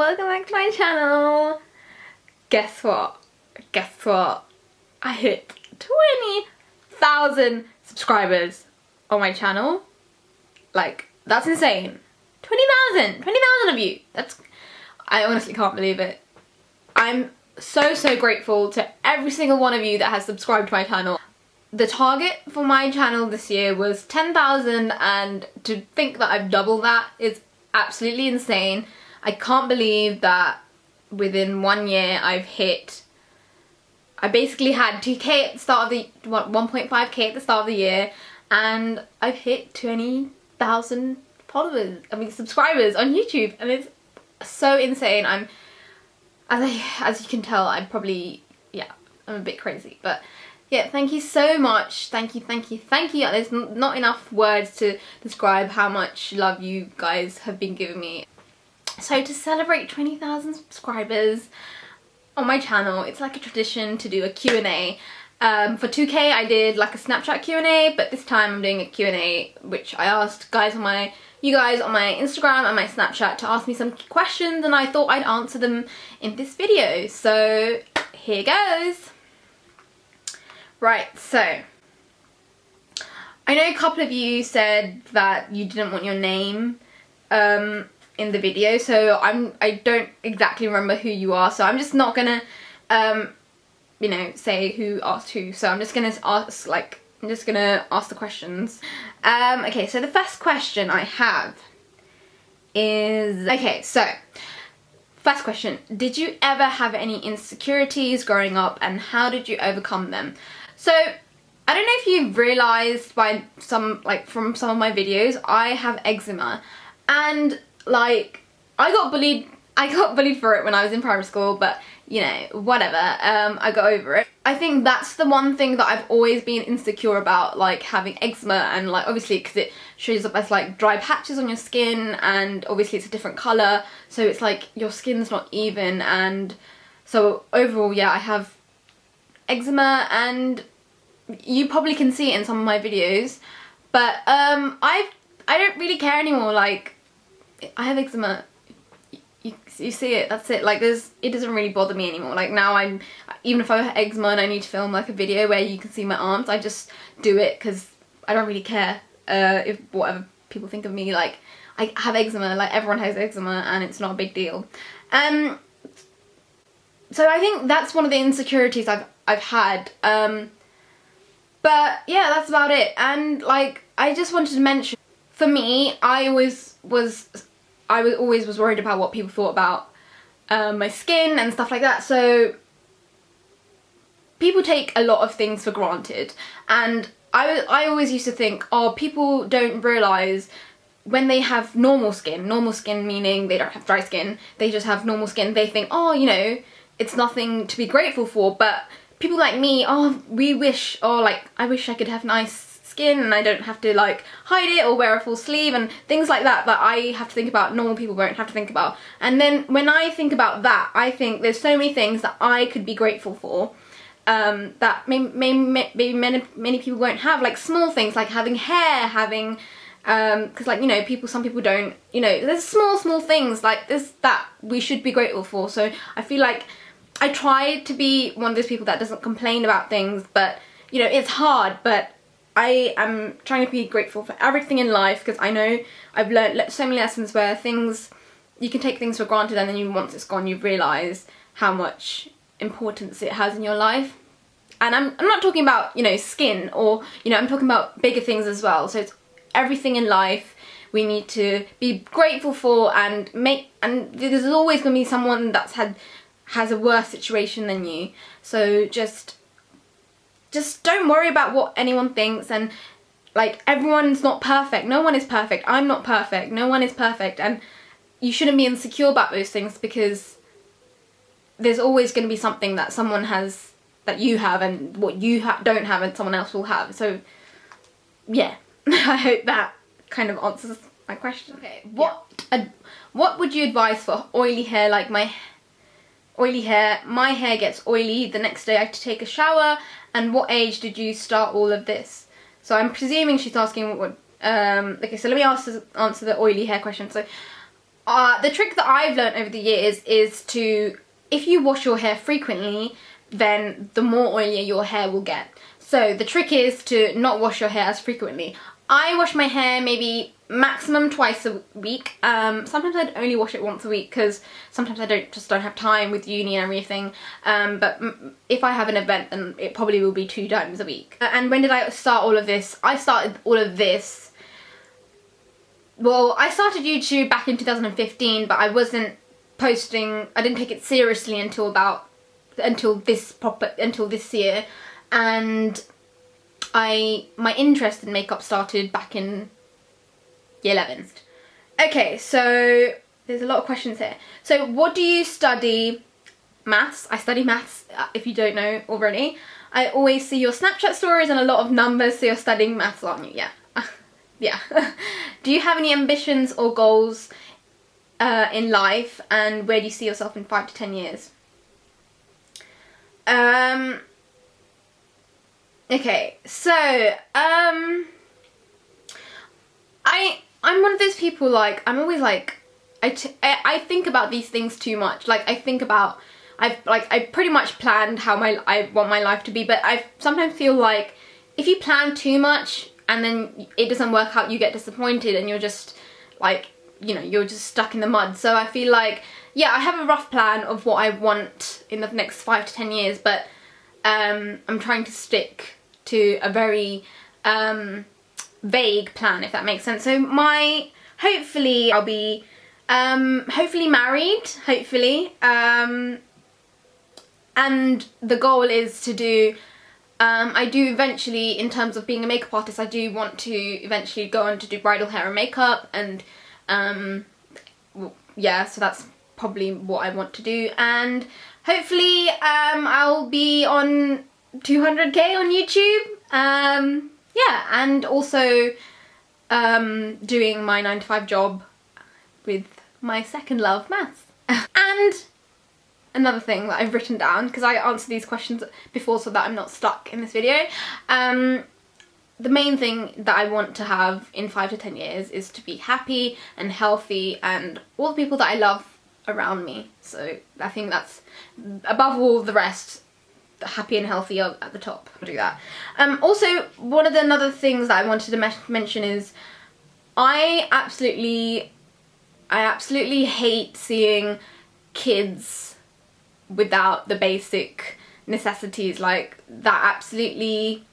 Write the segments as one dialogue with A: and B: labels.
A: welcome back to my channel. Guess what? I hit 20,000 subscribers on my channel. Like, that's insane. 20,000 of you. I honestly can't believe it. I'm so grateful to every single one of you that has subscribed to my channel. The target for my channel this year was 10,000, and to think that I've doubled that is absolutely insane. I can't believe that within 1 year I basically had 2k at the start of the 1.5k at the start of the year, and I've hit 20,000 subscribers on YouTube, and it's so insane. As you can tell, I'm a bit crazy, but yeah, thank you so much. Thank you. There's not enough words to describe how much love you guys have been giving me. So to celebrate 20,000 subscribers on my channel, it's like a tradition to do a Q&A. For 2k I did like a Snapchat Q&A, but this time I'm doing a Q&A which I asked you guys on my Instagram and my Snapchat to ask me some questions, and I thought I'd answer them in this video. So here goes. Right, so I know a couple of you said that you didn't want your name in the video, so I don't exactly remember who you are, so I'm just not gonna you know, say who asked who. So I'm just gonna ask the questions. Okay, so the first question I have is, okay, so first question, did you ever have any insecurities growing up, and how did you overcome them? So I don't know if you've realised from some of my videos, I have eczema, and like I got bullied for it when I was in primary school, but you know, whatever, I got over it. I think that's the one thing that I've always been insecure about, like having eczema, and like obviously because it shows up as like dry patches on your skin, and obviously it's a different colour, so it's like your skin's not even, and so overall, yeah, I have eczema, and you probably can see it in some of my videos, but I don't really care anymore. Like, I have eczema, you see it, that's it. Like, it doesn't really bother me anymore. Like now even if I have eczema and I need to film like a video where you can see my arms, I just do it because I don't really care if whatever people think of me. Like, I have eczema, like everyone has eczema, and it's not a big deal. So I think that's one of the insecurities I've had. But yeah, that's about it. And like, I just wanted to mention, for me, I always was worried about what people thought about my skin and stuff like that. So people take a lot of things for granted, and I always used to think, oh, people don't realise when they have normal skin meaning they don't have dry skin, they just have normal skin, they think, oh, you know, it's nothing to be grateful for. But people like me, oh, I wish I could have nice skin and I don't have to like hide it or wear a full sleeve and things like that I have to think about, normal people won't have to think about. And then when I think about that, I think there's so many things that I could be grateful for that maybe many people won't have, like small things like having hair, having because like, you know, some people don't, you know, there's small things like this that we should be grateful for. So I feel like I try to be one of those people that doesn't complain about things, but you know, it's hard, but I am trying to be grateful for everything in life, because I know I've learned so many lessons where you can take things for granted, and then once it's gone you realise how much importance it has in your life. And I'm not talking about, you know, skin, or, you know, I'm talking about bigger things as well. So it's everything in life we need to be grateful for, and there's always going to be someone that's has a worse situation than you. So just don't worry about what anyone thinks, and like, everyone's not perfect, no one is perfect, I'm not perfect, no one is perfect, and you shouldn't be insecure about those things, because there's always going to be something that someone has that you have, and what you don't have and someone else will have. So yeah, I hope that kind of answers my question. Okay, what would you advise for oily hair like my hair? My hair gets oily the next day I have to take a shower. And what age did you start all of this? So I'm presuming she's asking what okay, so let me answer the oily hair question. So The trick that I've learned over the years is to, if you wash your hair frequently, then the more oily your hair will get. So the trick is to not wash your hair as frequently. I wash my hair maybe maximum twice a week. Sometimes I'd only wash it once a week because sometimes I just don't have time with uni and everything. But if I have an event, then it probably will be 2 times a week. And when did I start all of this? I started all of this, well, I started YouTube back in 2015, but I wasn't posting, I didn't take it seriously until this year. And my interest in makeup started back in year 11. Okay, so there's a lot of questions here. So what do you study? Maths. I study maths, if you don't know already. I always see your Snapchat stories and a lot of numbers, so you're studying maths, aren't you? Yeah. Yeah. Do you have any ambitions or goals in life, and where do you see yourself in 5 to 10 years? Okay, so I'm one of those people, like, I'm always like, I think about these things too much. Like, I pretty much planned how I want my life to be, but I sometimes feel like if you plan too much and then it doesn't work out, you get disappointed and you're just like, you know, you're just stuck in the mud. So I feel like, yeah, I have a rough plan of what I want in the next 5 to 10 years, but I'm trying to stick to a very vague plan, if that makes sense. So hopefully I'll be hopefully married, hopefully, and the goal is to do, I do eventually, in terms of being a makeup artist, I do want to eventually go on to do bridal hair and makeup, and yeah, so that's probably what I want to do. And hopefully I'll be on 200k on YouTube, yeah, and also doing my 9 to 5 job with my second love, maths. And another thing that I've written down, because I answered these questions before so that I'm not stuck in this video, the main thing that I want to have in 5 to 10 years is to be happy and healthy and all the people that I love around me. So I think that's, above all the rest, happy and healthy are at the top. I'll do that. Also, one of the other things that I wanted to mention is I absolutely hate seeing kids without the basic necessities. Like, that absolutely,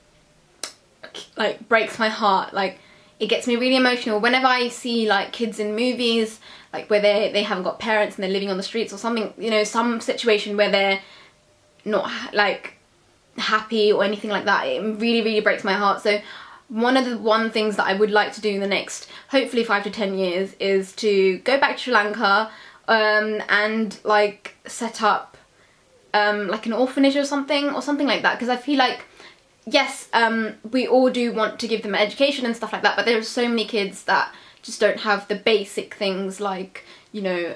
A: like, breaks my heart. Like, it gets me really emotional whenever I see, like, kids in movies, like, where they haven't got parents and they're living on the streets or something, you know, some situation where they're not, like, happy or anything like that. It really breaks my heart. So one of the things that I would like to do in the next, hopefully 5 to 10 years, is to go back to Sri Lanka and, like, set up like an orphanage or something like that, because I feel like, yes, we all do want to give them education and stuff like that, but there are so many kids that just don't have the basic things, like, you know,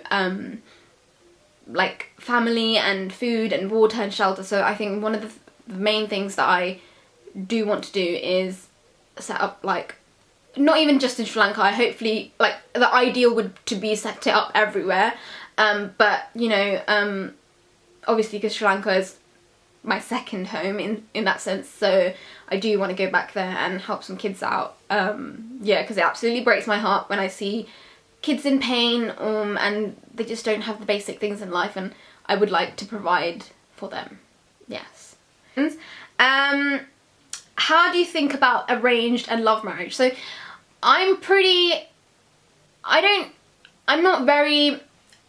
A: like family and food and water and shelter. So I think one of the main things that I do want to do is set up, like, not even just in Sri Lanka, I hopefully, like, the ideal would to be set it up everywhere, but, you know, obviously because Sri Lanka is my second home in that sense, so I do want to go back there and help some kids out. Yeah, because it absolutely breaks my heart when I see kids in pain and they just don't have the basic things in life, and I would like to provide for them. Yes. How do you think about arranged and love marriage? So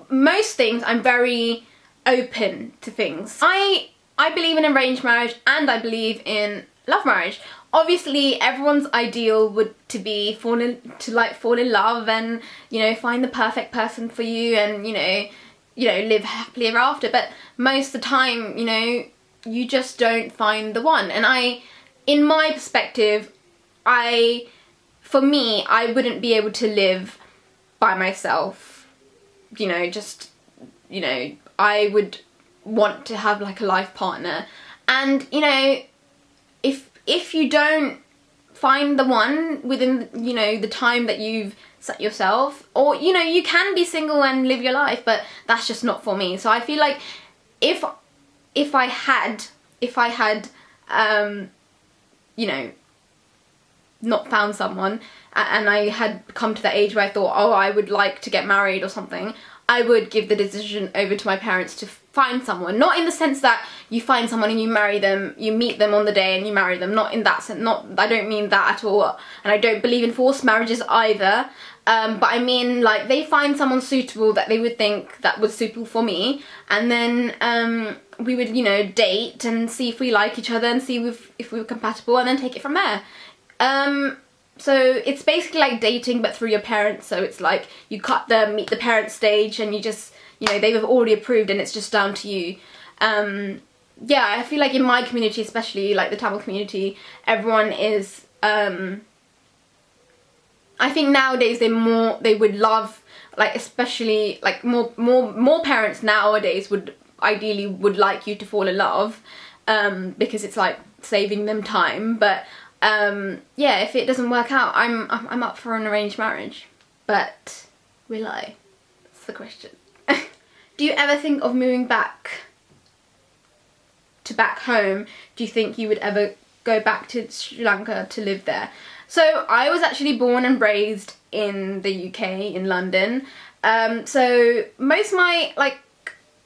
A: most things I'm very open to things. I believe in arranged marriage and I believe in love marriage. Obviously everyone's ideal would to be fall in love and, you know, find the perfect person for you and, you know, live happily ever after, but most of the time, you know, you just don't find the one. And in my perspective, for me, I wouldn't be able to live by myself, you know, just, you know, I would want to have, like, a life partner. And, you know, if you don't find the one within, you know, the time that you've yourself, or you know, you can be single and live your life, but that's just not for me. So I feel like if I had you know, not found someone, and I had come to that age where I thought, oh, I would like to get married or something, I would give the decision over to my parents to find someone. Not in the sense that you find someone and you marry them, you meet them on the day and you marry them. Not in that sense. I don't mean that at all. And I don't believe in forced marriages either. But I mean, like, they find someone suitable that they would think that was suitable for me, and then we would, you know, date and see if we like each other and see if we were compatible, and then take it from there. So it's basically like dating but through your parents. So it's like you cut the meet the parents stage, and you just, you know, they've already approved and it's just down to you. Yeah, I feel like in my community, especially like the Tamil community, everyone is I think nowadays they would love, like, especially like more parents nowadays would ideally like you to fall in love, because it's like saving them time. But yeah, if it doesn't work out, I'm up for an arranged marriage. But will I? That's the question. Do you ever think of moving back home? Do you think you would ever go back to Sri Lanka to live there? So I was actually born and raised in the UK, in London. So most of my like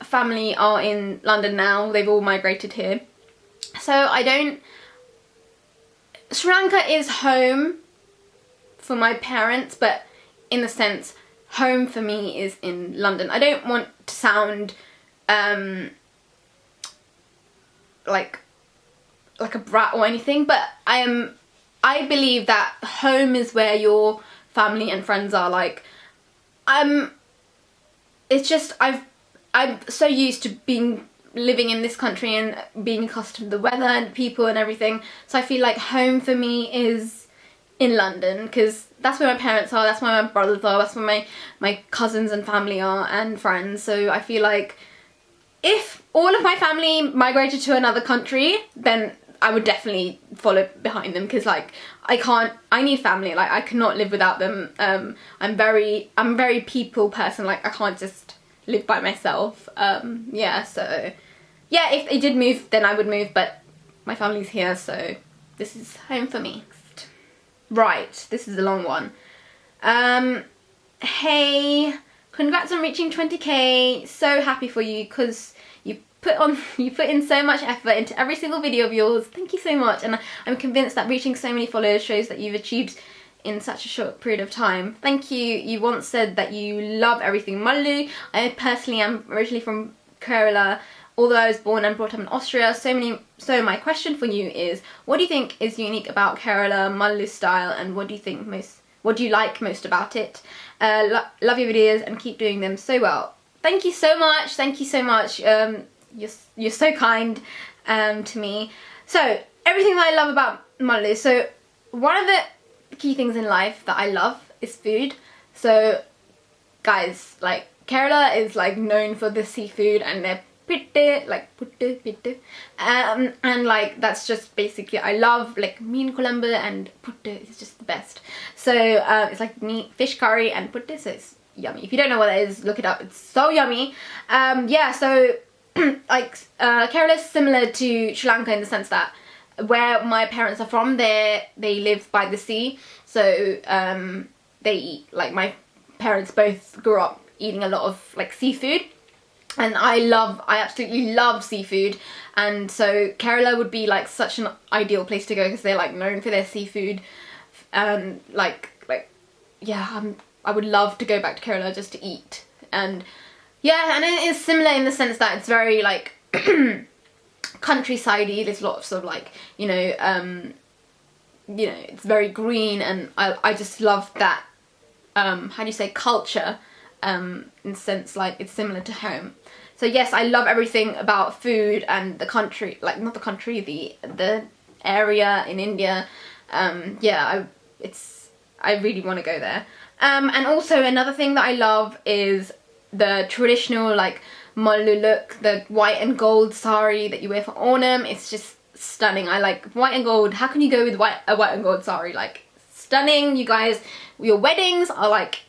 A: family are in London now. They've all migrated here. So Sri Lanka is home for my parents, but in the sense, home for me is in London. I don't want to sound like a brat or anything, but I believe that home is where your family and friends are. Like, it's just I'm so used to living in this country and being accustomed to the weather and people and everything. So I feel like home for me is in London, because that's where my parents are, that's where my brothers are, that's where my cousins and family are and friends. So I feel like if all of my family migrated to another country, then I would definitely follow behind them, because like I need family. Like, I cannot live without them. I'm a very people person. Like, I can't just live by myself. Yeah, so yeah, if they did move, then I would move, but my family's here, so this is home for me. Right, this is a long one. Hey, congrats on reaching 20k. So happy for you, because you put in so much effort into every single video of yours. Thank you so much, and I'm convinced that reaching so many followers shows that you've achieved in such a short period of time. Thank you. You once said that you love everything Mulli. I personally am originally from Kerala, although I was born and brought up in Austria. So my question for you is, what do you think is unique about Kerala Mulli style, and what do you like most about it? Love your videos and keep doing them so well. Thank you so much. Thank you so much. You're so kind to me. So everything that I love about Mullis. So one of the key things in life that I love is food. So guys, like, Kerala is like known for the seafood and their pitte, like puttu. And like, that's just basically, I love like meen kolambu, and puttu is just the best. So it's like fish curry and puttu, so it's yummy. If you don't know what that is, look it up. It's so yummy. Yeah, so like Kerala is similar to Sri Lanka in the sense that where my parents are from, they live by the sea. So they eat, like, my parents both grew up eating a lot of like seafood, and I absolutely love seafood. And so Kerala would be like such an ideal place to go, because they're like known for their seafood. And like yeah, I would love to go back to Kerala just to eat. And yeah, and it is similar in the sense that it's very like countryside-y. There's lots of like, you know, it's very green, and I just love that how do you say, culture, in the sense like it's similar to home. So yes, I love everything about food and the country, like not the country, the area in India. Yeah, I really want to go there. And also another thing that I love is the traditional like Mallu look, the white and gold sari that you wear for Onam. It's just stunning. I like white and gold. How can you go with a white and gold sari? Like, it's stunning. You guys, your weddings are like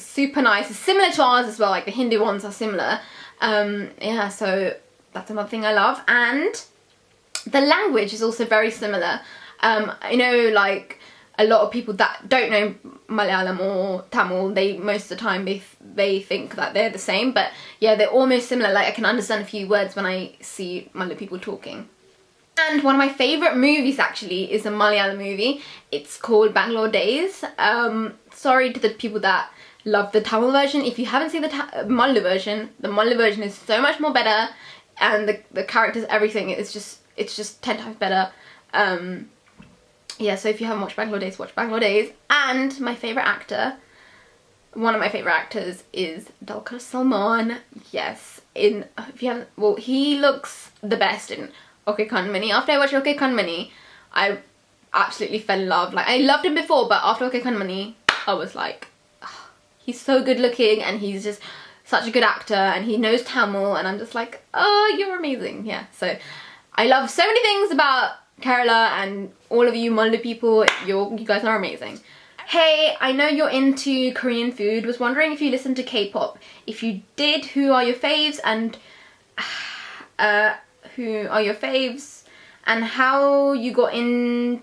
A: super nice. It's similar to ours as well, like the Hindu ones are similar. Yeah, so that's another thing I love. And the language is also very similar. I know like a lot of people that don't know Malayalam or Tamil, they most of the time they think that they're the same, but yeah, they're almost similar. Like I can understand a few words when I see Malayalam people talking. And one of my favourite movies actually is a Malayalam movie. It's called Bangalore Days. Sorry to the people that love the Tamil version. If you haven't seen the Mullis version is so much more better, and the characters, everything, it's just 10 times better. Yeah, so if you haven't watched Bangalore Days, watch Bangalore Days. And my favourite actor, one of my favourite actors is Dulquer Salmaan. Yes, if you haven't, well, he looks the best in Okay Kanmani. After I watched Okay Kanmani, I absolutely fell in love. Like, I loved him before, but after Okay Kanmani, I was like, oh, he's so good looking, and he's just such a good actor, and he knows Tamil, and I'm just like, oh, you're amazing. Yeah, so I love so many things about Kerala, and all of you Mulli people, you guys are amazing. Hey, I know you're into Korean food. Was wondering if you listen to K-pop. If you did, who are your faves, and who are your faves, and how you got into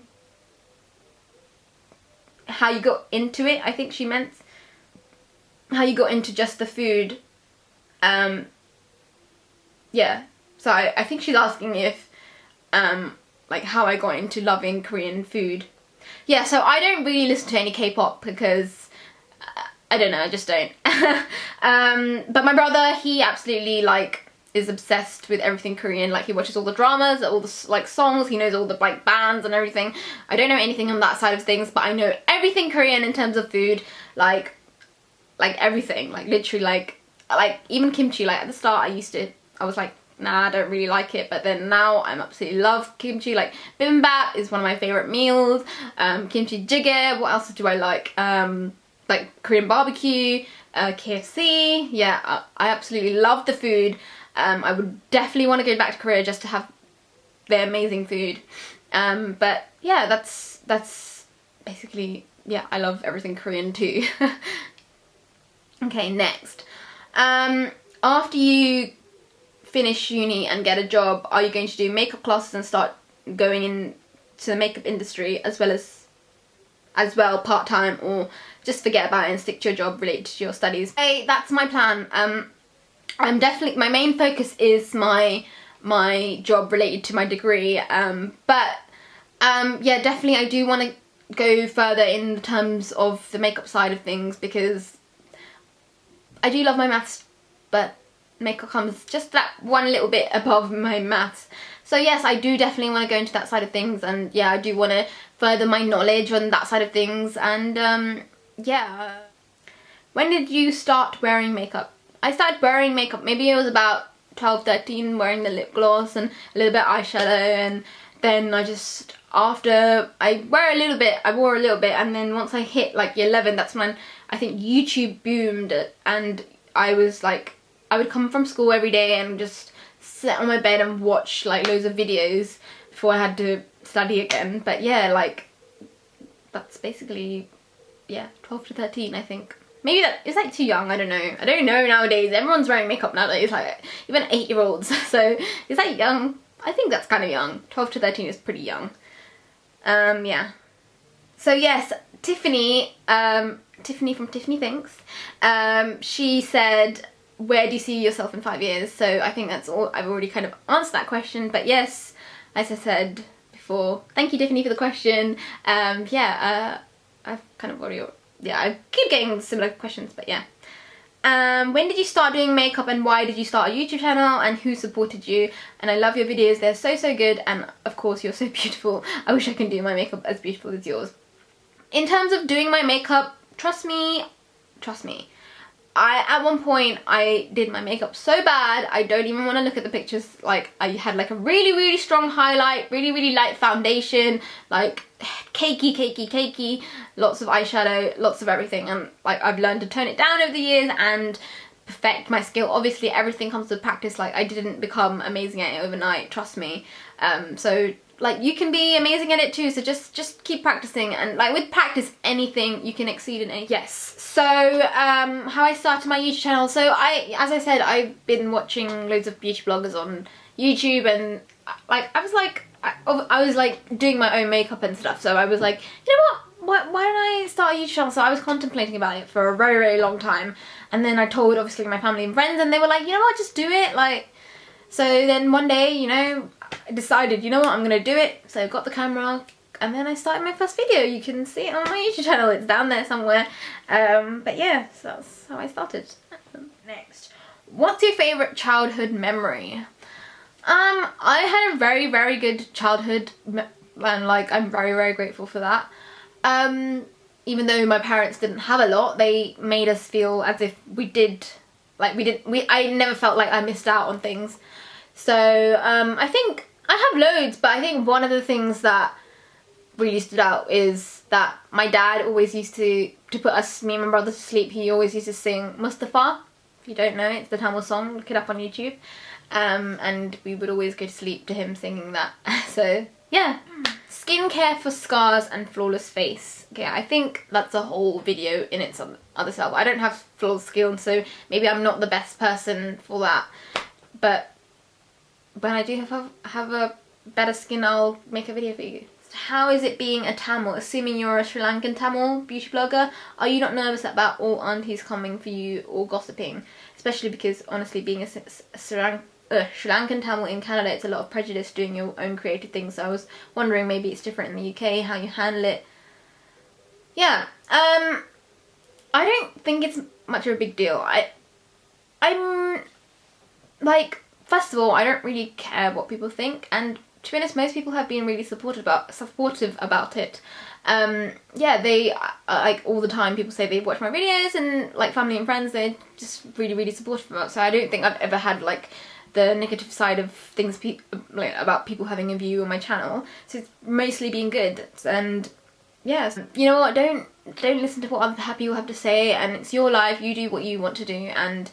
A: it? I think she meant how you got into just the food. Yeah, so I think she's asking if like how I got into loving Korean food. Yeah, so I don't really listen to any K-pop because I don't know, I just don't. But my brother, he absolutely like is obsessed with everything Korean. Like he watches all the dramas, all the like songs, he knows all the like bands and everything. I don't know anything on that side of things, but I know everything Korean in terms of food, like everything, like literally like even kimchi. Like at the start I was like, nah, I don't really like it, but then now I'm absolutely love kimchi. Like bibimbap is one of my favourite meals. Kimchi jjigae, what else do I like? Like Korean barbecue, KFC. Yeah, I absolutely love the food. I would definitely want to go back to Korea just to have their amazing food. But yeah, that's basically, yeah, I love everything Korean too. Okay, next. After you finish uni and get a job, are you going to do makeup classes and start going into the makeup industry as well part-time, or just forget about it and stick to your job related to your studies? Hey, that's my plan. I'm definitely, my main focus is my job related to my degree, but yeah, definitely I do want to go further in terms of the makeup side of things, because I do love my maths, but makeup comes just that one little bit above my maths. So yes, I do definitely want to go into that side of things, and yeah, I do want to further my knowledge on that side of things. And yeah. When did you start wearing makeup? I started wearing makeup, maybe it was about 12, 13, wearing the lip gloss and a little bit of eyeshadow, and then after I wore a little bit, and then once I hit like year 11, that's when I think YouTube boomed, and I was like, I would come from school every day and just sit on my bed and watch like loads of videos before I had to study again. But yeah, like that's basically, yeah, 12 to 13 I think. Maybe that is like too young, I don't know nowadays. Everyone's wearing makeup nowadays, like even 8-year-olds. So is that young? I think that's kind of young. 12 to 13 is pretty young. Yeah. So yes, Tiffany from Tiffany Thinks, she said, where do you see yourself in 5 years? So I think that's all. I've already kind of answered that question, but yes, as I said before, thank you Tiffany for the question. Yeah, I've kind of already, yeah, I keep getting similar questions, but yeah. When did you start doing makeup, and why did you start a YouTube channel, and who supported you? And I love your videos, they're so good, and of course you're so beautiful. I wish I could do my makeup as beautiful as yours. In terms of doing my makeup, trust me, at one point I did my makeup so bad I don't even want to look at the pictures. Like I had like a really strong highlight, really light foundation, like cakey, lots of eyeshadow, lots of everything, and like I've learned to tone it down over the years and perfect my skill. Obviously everything comes with practice, like I didn't become amazing at it overnight, trust me. So like, you can be amazing at it too, so just keep practicing, and like with practice, anything you can exceed in anything. Yes, so how I started my YouTube channel. So as I said, I've been watching loads of beauty bloggers on YouTube, and like I was like doing my own makeup and stuff, so I was like, you know what, why don't I start a YouTube channel? So I was contemplating about it for a very, very long time, and then I told obviously my family and friends, and they were like, you know what, just do it. Like, so then one day, you know, I decided, you know what, I'm gonna do it. So I got the camera, and then I started my first video. You can see it on my YouTube channel, it's down there somewhere. But yeah, so that's how I started. Next, what's your favourite childhood memory? I had a very, very good childhood, and like I'm very, very grateful for that. Even though my parents didn't have a lot, they made us feel as if we did, like I never felt like I missed out on things. So I think I have loads, but I think one of the things that really stood out is that my dad always used to put us, me and my brother, to sleep. He always used to sing Mustafa. If you don't know, it's the Tamil song, look it up on YouTube. And we would always go to sleep to him singing that. So yeah. Skincare for scars and flawless face. Okay, I think that's a whole video in its other self. I don't have flawless skin, so maybe I'm not the best person for that. But when I do have a better skin, I'll make a video for you. How is it being a Tamil? Assuming you're a Sri Lankan Tamil beauty blogger, are you not nervous about all aunties coming for you or gossiping? Especially because, honestly, being a Sri Lankan Tamil in Canada, it's a lot of prejudice doing your own creative things. So I was wondering, maybe it's different in the UK, how you handle it. Yeah, I don't think it's much of a big deal. I'm like, first of all, I don't really care what people think, and to be honest, most people have been really supportive about it. Yeah, they like all the time people say they watch my videos, and like family and friends, they're just really, really supportive about it. So I don't think I've ever had like the negative side of things like about people having a view on my channel. So it's mostly been good. And yeah, so, you know what, don't listen to what other people have to say, and it's your life, you do what you want to do, and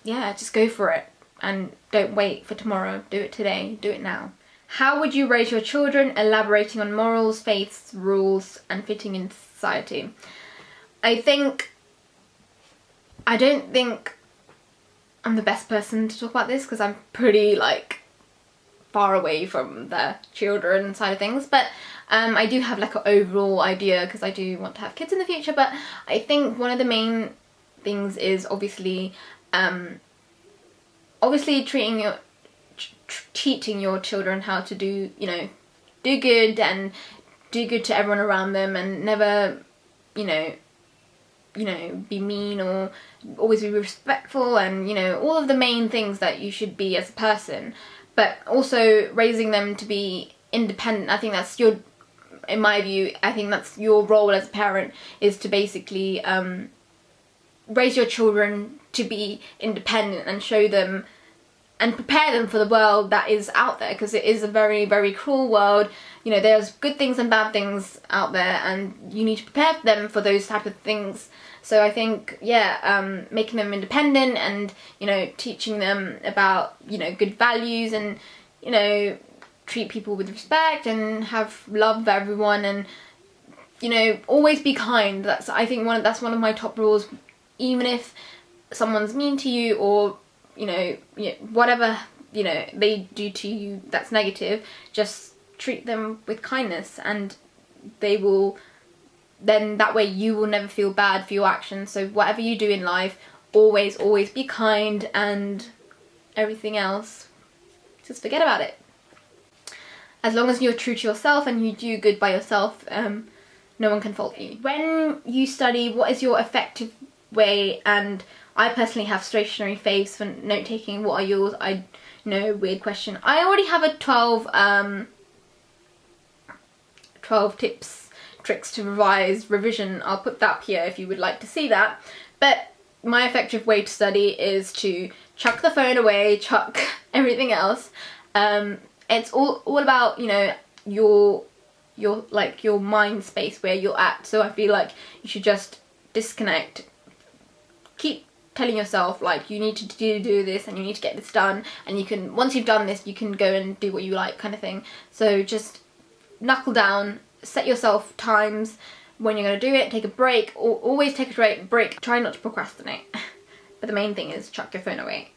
A: yeah, just go for it. And don't wait for tomorrow, do it today, do it now. How would you raise your children, elaborating on morals, faiths, rules, and fitting in society? I don't think I'm the best person to talk about this, because I'm pretty like far away from the children side of things, but I do have like an overall idea, because I do want to have kids in the future. But I think one of the main things is obviously teaching your children how to do good, and do good to everyone around them, and never be mean, or always be respectful, and all of the main things that you should be as a person. But also raising them to be independent. I think that's in my view, I think that's your role as a parent, is to basically raise your children to be independent, and show them and prepare them for the world that is out there, because it is a very, very cruel world. There's good things and bad things out there, and you need to prepare them for those type of things. So I think, yeah, making them independent, and teaching them about good values, and treat people with respect, and have love for everyone, and always be kind. I think that's one of my top rules. Even if someone's mean to you, or whatever they do to you that's negative, just treat them with kindness, and they will, then that way you will never feel bad for your actions. So whatever you do in life, always be kind, and everything else, just forget about it. As long as you're true to yourself and you do good by yourself, no one can fault you. When you study, what is your effective way? And I personally have stationary faves for note taking. What are yours? I know, weird question. I already have a 12 tips, tricks to revise revision. I'll put that up here if you would like to see that. But my effective way to study is to chuck the phone away, chuck everything else. It's all about your mind space, where you're at. So I feel like you should just disconnect, keep telling yourself like you need to do this and you need to get this done, and you can, once you've done this, you can go and do what you like, kind of thing. So just knuckle down, set yourself times when you're going to do it, take a break, or always take a break. Try not to procrastinate. But the main thing is chuck your phone away.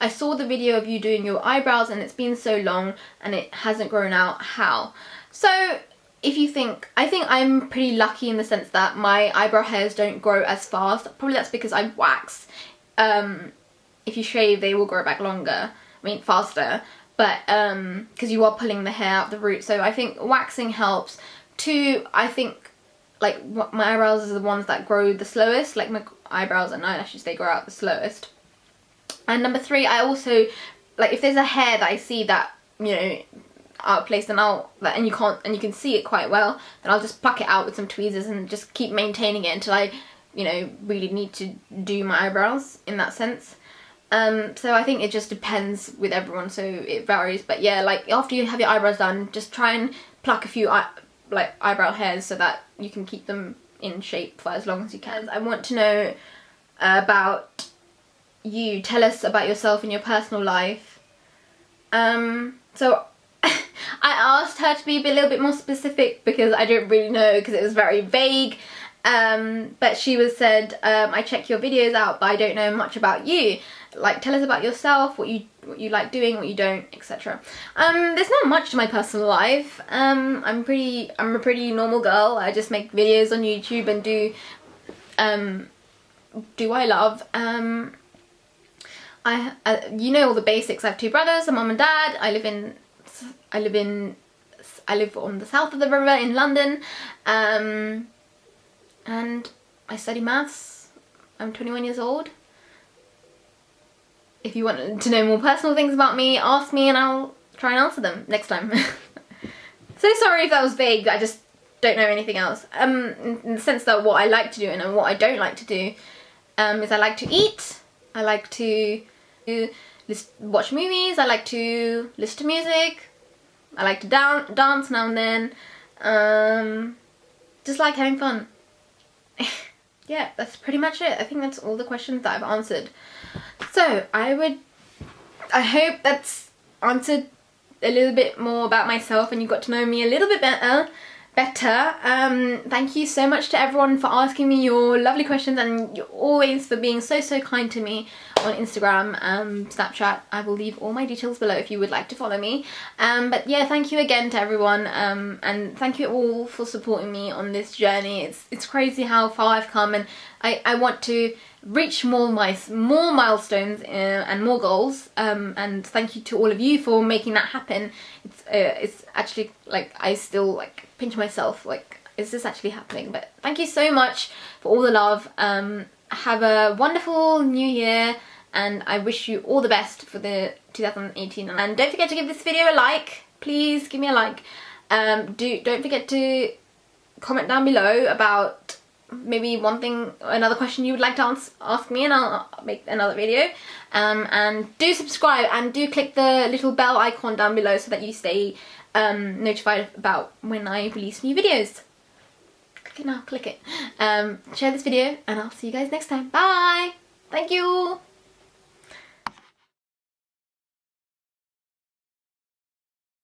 A: I saw the video of you doing your eyebrows and it's been so long and it hasn't grown out. How? So if you think, I think I'm pretty lucky in the sense that my eyebrow hairs don't grow as fast. Probably that's because I wax. If you shave, they will grow back longer. I mean, faster. But because you are pulling the hair out the root. So I think waxing helps. 2, I think like my eyebrows are the ones that grow the slowest. Like my eyebrows and eyelashes, they grow out the slowest. And number 3, I also, like, if there's a hair that I see that, you know, out of place, then and you can see it quite well, then I'll just pluck it out with some tweezers and just keep maintaining it until I, you know, really need to do my eyebrows in that sense. So I think it just depends with everyone, so it varies. But yeah, like after you have your eyebrows done, just try and pluck a few eyebrow hairs so that you can keep them in shape for as long as you can. I want to know about you. Tell us about yourself and your personal life. So I asked her to be a little bit more specific because I don't really know, because it was very vague. But she said, I check your videos out, but I don't know much about you. Like, tell us about yourself, what you like doing, what you don't, etc. There's not much to my personal life. I'm a pretty normal girl. I just make videos on YouTube and do what I love. You know all the basics. I have 2 brothers, a mum and dad. I live on the south of the river in London, and I study maths. I'm 21 years old. If you want to know more personal things about me, ask me and I'll try and answer them next time. So sorry if that was vague, I just don't know anything else. In the sense that what I like to do and what I don't like to do is I like to eat, I like to watch movies, I like to listen to music, I like to dance now and then, just like having fun. Yeah, that's pretty much it. I think that's all the questions that I've answered. So I hope that's answered a little bit more about myself and you got to know me a little bit better. Thank you so much to everyone for asking me your lovely questions, and you're always for being so kind to me on Instagram, Snapchat. I will leave all my details below if you would like to follow me. But yeah, thank you again to everyone, and thank you all for supporting me on this journey. It's crazy how far I've come, and I want to reach more milestones and more goals, and thank you to all of you for making that happen. It's actually like I still like pinch myself, like, is this actually happening? But thank you so much for all the love. Have a wonderful new year, and I wish you all the best for the 2018. And don't forget to give this video a like. Please give me a like. Don't forget to comment down below about maybe another question you would like to ask me, and I'll make another video. And do subscribe and do click the little bell icon down below so that you stay notified about when I release new videos. Click it now, click it. Share this video and I'll see you guys next time. Bye! Thank you!